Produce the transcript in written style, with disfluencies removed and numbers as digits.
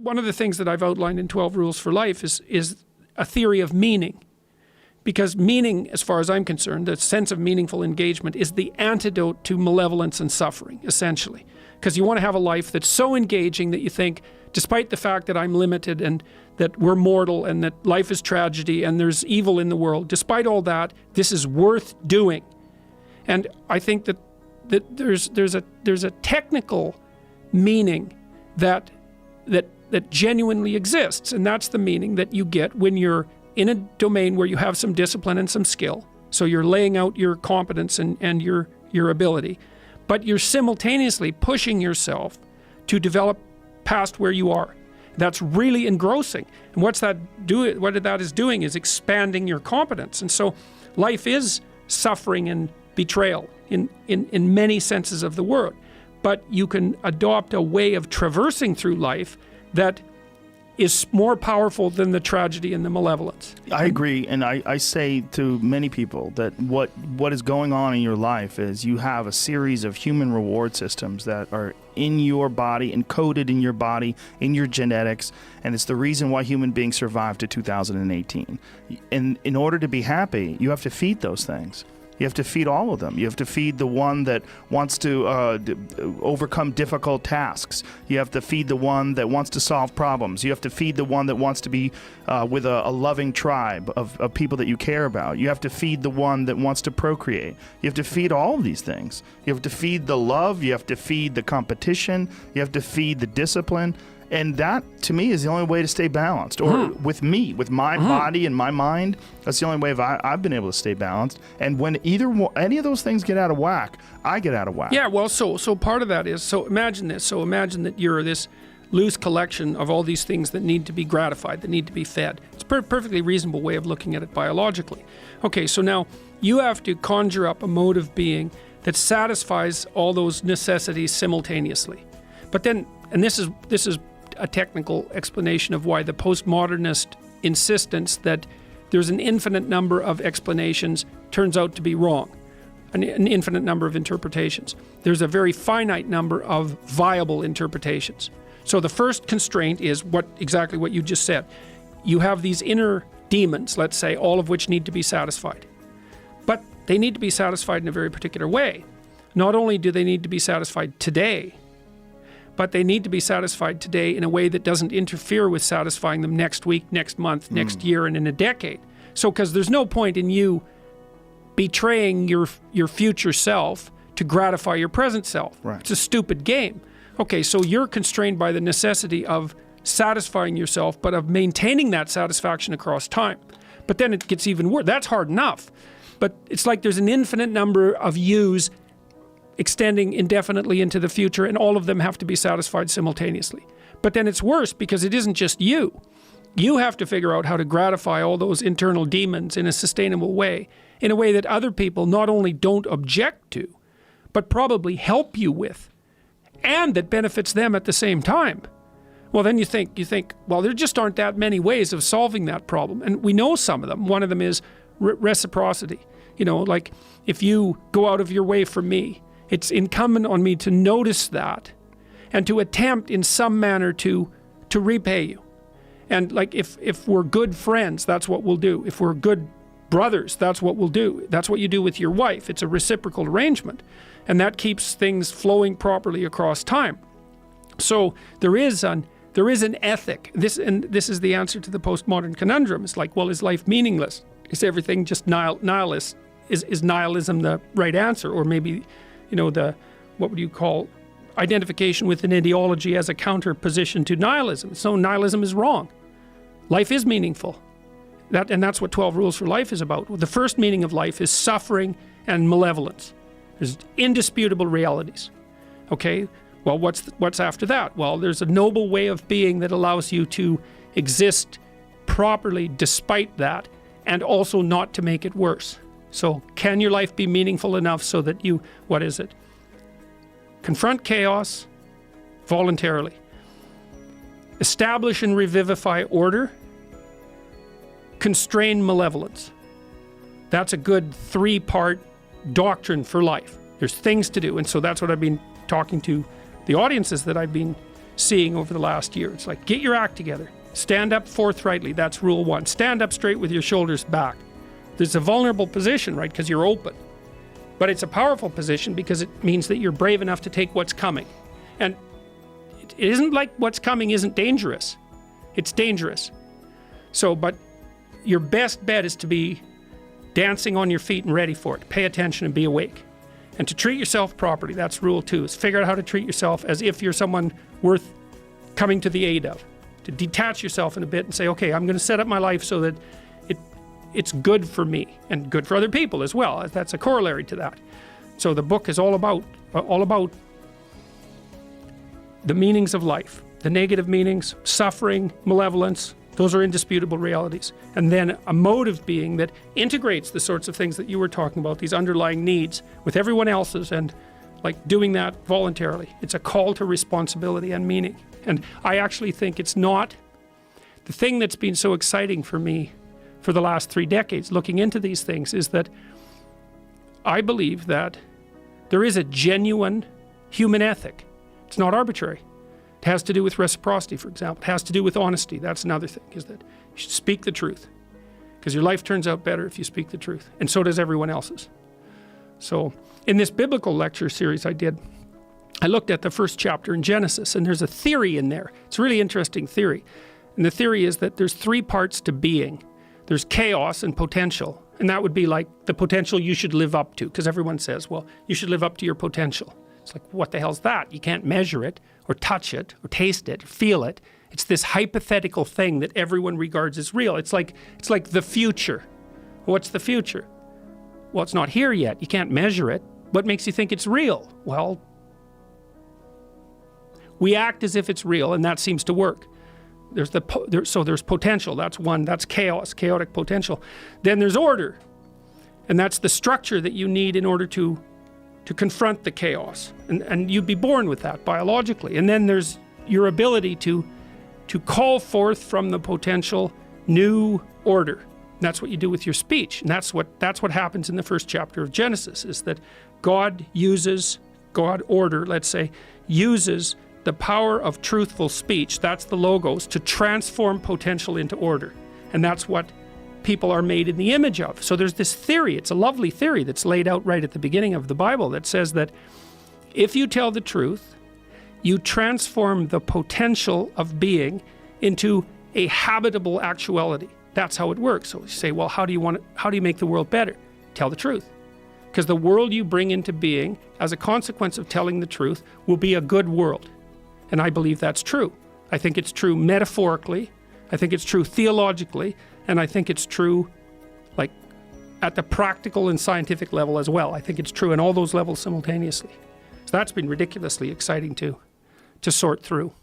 one of the things that I've outlined in 12 Rules for Life is a theory of meaning. Because meaning, as far as I'm concerned, the sense of meaningful engagement is the antidote to malevolence and suffering, essentially. Because you want to have a life that's so engaging that you think, despite the fact that I'm limited and that we're mortal and that life is tragedy and there's evil in the world, despite all that, this is worth doing. And I think that there's a technical meaning that genuinely exists, and that's the meaning that you get when you're in a domain where you have some discipline and some skill. So you're laying out your competence and your ability, but you're simultaneously pushing yourself to develop past where you are. That's really engrossing. And what that is doing is expanding your competence. And so life is suffering and betrayal in many senses of the word. But you can adopt a way of traversing through life that is more powerful than the tragedy and the malevolence. I agree, and I say to many people that what is going on in your life is you have a series of human reward systems that are in your body, encoded in your body, in your genetics, and it's the reason why human beings survived to 2018. And in order to be happy, you have to feed those things. You have to feed all of them. You have to feed the one that wants to overcome difficult tasks. You have to feed the one that wants to solve problems. You have to feed the one that wants to be with a loving tribe of people that you care about. You have to feed the one that wants to procreate. You have to feed all of these things. You have to feed the love. You have to feed the competition. You have to feed the discipline. And that, to me, is the only way to stay balanced. Or with me, with my body and my mind, that's the only way I've been able to stay balanced. And when any of those things get out of whack, I get out of whack. Yeah, well, so part of that is, so imagine this. So imagine that you're this loose collection of all these things that need to be gratified, that need to be fed. It's a perfectly reasonable way of looking at it biologically. Okay, so now you have to conjure up a mode of being that satisfies all those necessities simultaneously. But then, and this is a technical explanation of why the postmodernist insistence that there's an infinite number of explanations turns out to be wrong, an infinite number of interpretations. There's a very finite number of viable interpretations. So the first constraint is exactly what you just said. You have these inner demons, let's say, all of which need to be satisfied. But they need to be satisfied in a very particular way. Not only do they need to be satisfied today, but they need to be satisfied today in a way that doesn't interfere with satisfying them next week, next month, next year, and in a decade. So, because there's no point in you betraying your future self to gratify your present self. Right. It's a stupid game. Okay, so you're constrained by the necessity of satisfying yourself, but of maintaining that satisfaction across time. But then it gets even worse. That's hard enough. But it's like there's an infinite number of yous extending indefinitely into the future, and all of them have to be satisfied simultaneously. But then it's worse because it isn't just you. You have to figure out how to gratify all those internal demons in a sustainable way, in a way that other people not only don't object to, but probably help you with, and that benefits them at the same time. Well, then you think, well, there just aren't that many ways of solving that problem. And we know some of them. One of them is reciprocity. You know, like if you go out of your way for me, it's incumbent on me to notice that and to attempt in some manner to repay you. And like if we're good friends, that's what we'll do. If we're good brothers, that's what we'll do. That's what you do with your wife. It's a reciprocal arrangement. And that keeps things flowing properly across time. So there is an ethic. This is the answer to the postmodern conundrum. It's like, well, is life meaningless? Is everything just nihilist? Is nihilism the right answer? Or maybe, what would you call identification with an ideology as a counter position to nihilism? So nihilism is wrong. Life is meaningful. And that's what 12 Rules for Life is about. The first meaning of life is suffering and malevolence. There's indisputable realities. Okay? Well, what's after that? Well, there's a noble way of being that allows you to exist properly despite that, and also not to make it worse. So can your life be meaningful enough so that you, confront chaos voluntarily, establish and revivify order, constrain malevolence. That's a good 3-part doctrine for life. There's things to do. And so that's what I've been talking to the audiences that I've been seeing over the last year. It's like, get your act together. Stand up forthrightly. That's rule one. Stand up straight with your shoulders back. There's a vulnerable position, right? Because you're open. But it's a powerful position because it means that you're brave enough to take what's coming. And it isn't like what's coming isn't dangerous. It's dangerous. So, but your best bet is to be dancing on your feet and ready for it. Pay attention and be awake. And to treat yourself properly. That's rule two, is figure out how to treat yourself as if you're someone worth coming to the aid of. To detach yourself in a bit and say, okay, I'm going to set up my life so that it's good for me and good for other people as well. That's a corollary to that. So the book is all about the meanings of life, the negative meanings, suffering, malevolence. Those are indisputable realities. And then a motive being that integrates the sorts of things that you were talking about, these underlying needs, with everyone else's, and like doing that voluntarily. It's a call to responsibility and meaning. And I actually think it's not the thing that's been so exciting for me for the last 3 decades looking into these things, is that I believe that there is a genuine human ethic. It's not arbitrary. It has to do with reciprocity, for example. It has to do with honesty. That's another thing, is that you should speak the truth, because your life turns out better if you speak the truth, and so does everyone else's. So in this biblical lecture series I did, I looked at the first chapter in Genesis, and there's a theory in there. It's a really interesting theory. And the theory is that there's 3 parts to being. There's chaos and potential. And that would be like the potential you should live up to, because everyone says, well, you should live up to your potential. It's like, what the hell's that? You can't measure it or touch it or taste it or feel it. It's this hypothetical thing that everyone regards as real. It's like the future. What's the future? Well, it's not here yet. You can't measure it. What makes you think it's real? Well, we act as if it's real, and that seems to work. So there's potential. That's one. That's chaos, chaotic potential. Then there's order, and that's the structure that you need in order to confront the chaos, and you'd be born with that biologically. And then there's your ability to call forth from the potential new order. And that's what you do with your speech, and that's what happens in the first chapter of Genesis, is that God order, let's say, uses the power of truthful speech, that's the logos, to transform potential into order. And that's what people are made in the image of. So there's this theory, it's a lovely theory that's laid out right at the beginning of the Bible, that says that if you tell the truth, you transform the potential of being into a habitable actuality. That's how it works. So you say, well, how do you make the world better? Tell the truth. Because the world you bring into being as a consequence of telling the truth will be a good world. And I believe that's true. I think it's true metaphorically, I think it's true theologically, and I think it's true like at the practical and scientific level as well. I think it's true in all those levels simultaneously. So that's been ridiculously exciting to sort through.